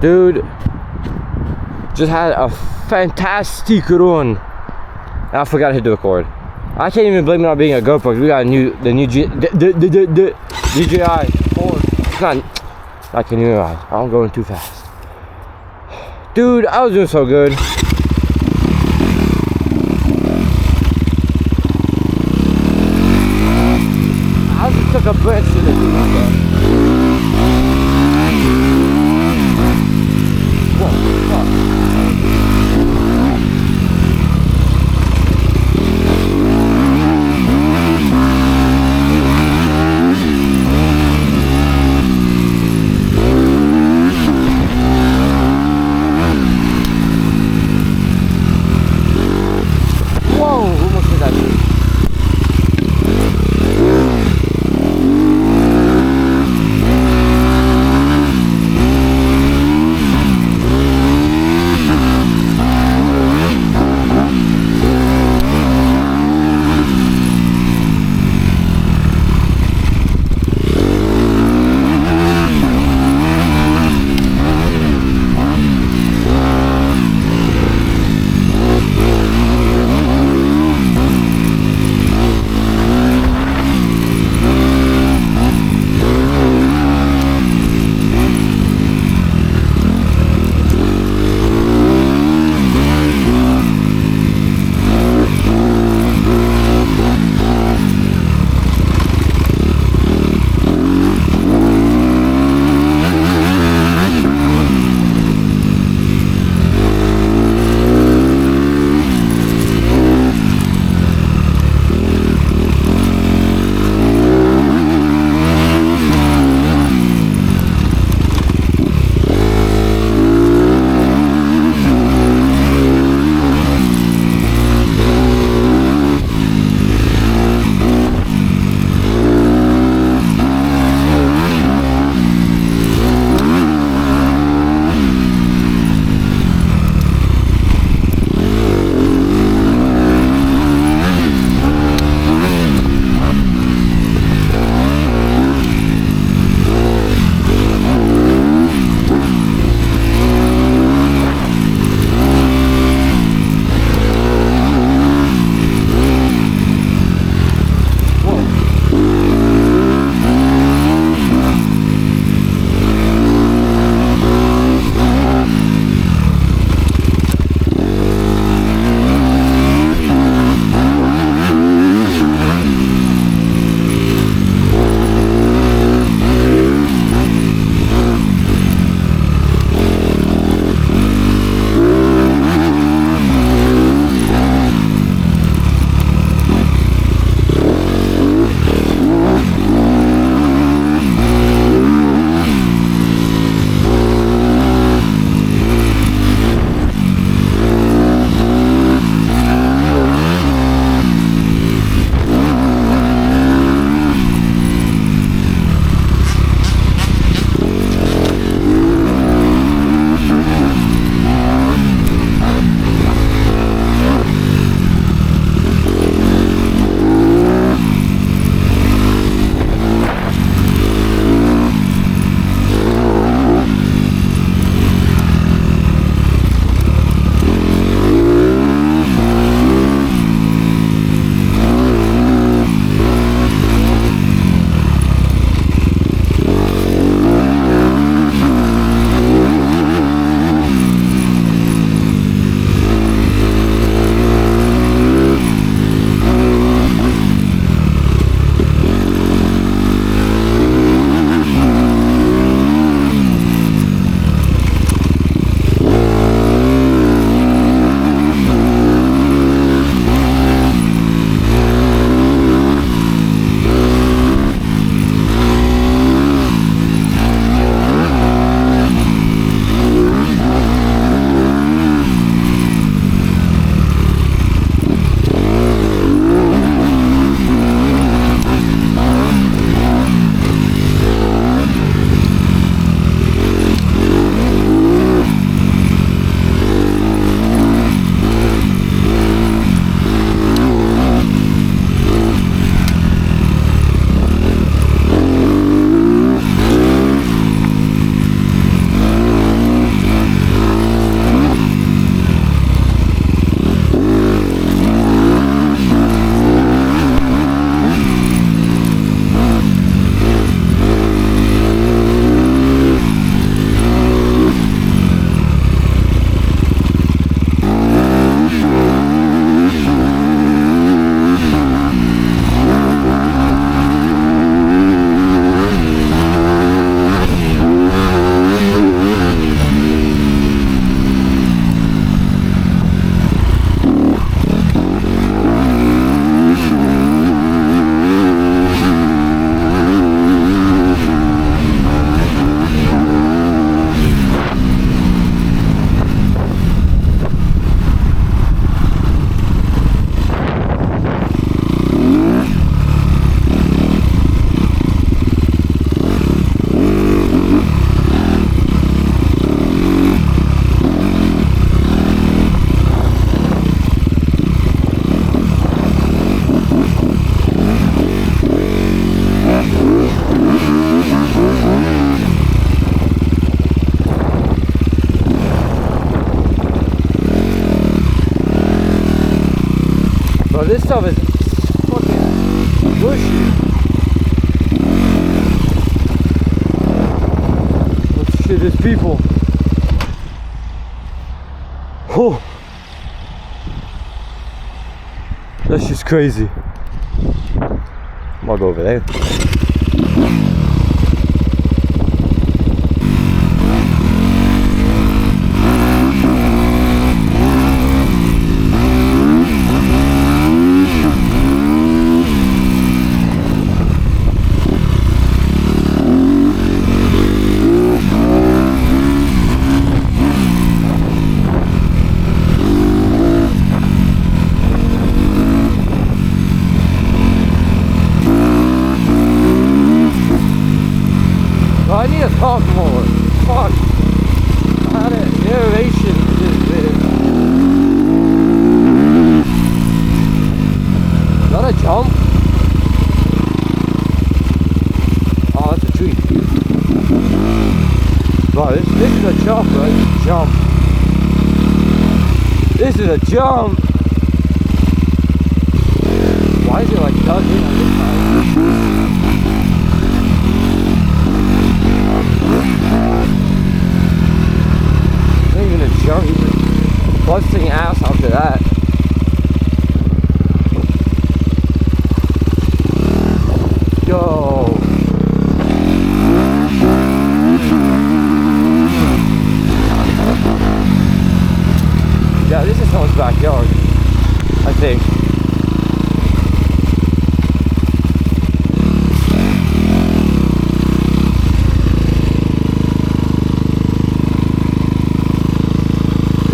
Dude, just had a fantastic run. And I forgot to hit the record. I can't even blame it on being a GoPro. We got the new DJI 4. It's not. I can't even ride. I'm going too fast. Dude, I was doing so good. I just took a branch to the Whoa, almost hit that dude. stuff is fucking bushy. Oh shit, there's people. Oh, that's just crazy. I'm gonna go over there. I need to talk more. Fuck. How the narration is this? Is that a jump? Oh, that's a tree. Wow, this is a jump, right? Jump. This is a jump. Why is it like dug in on this side? Not even a jump, he's busting ass after that. Yo. Yeah, this is someone's backyard, I think.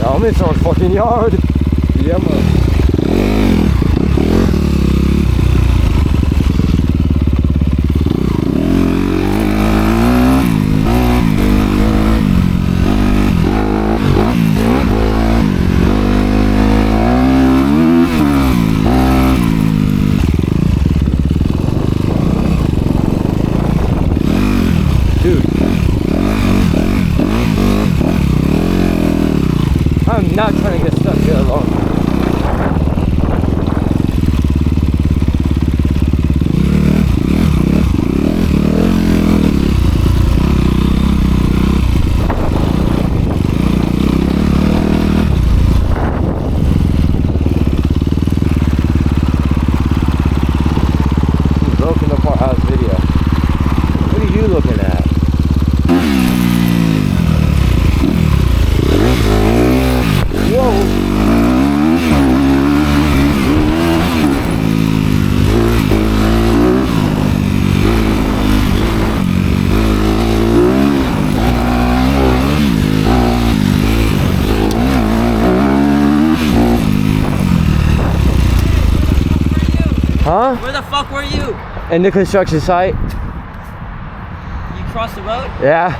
I'm in someone's fucking yard. Yeah, man. Dude. I'm not trying to get stuck here alone. Broken apart house video. What are you looking at? Whoa. Huh? Where the fuck were you? In the construction site. You crossed the road? Yeah.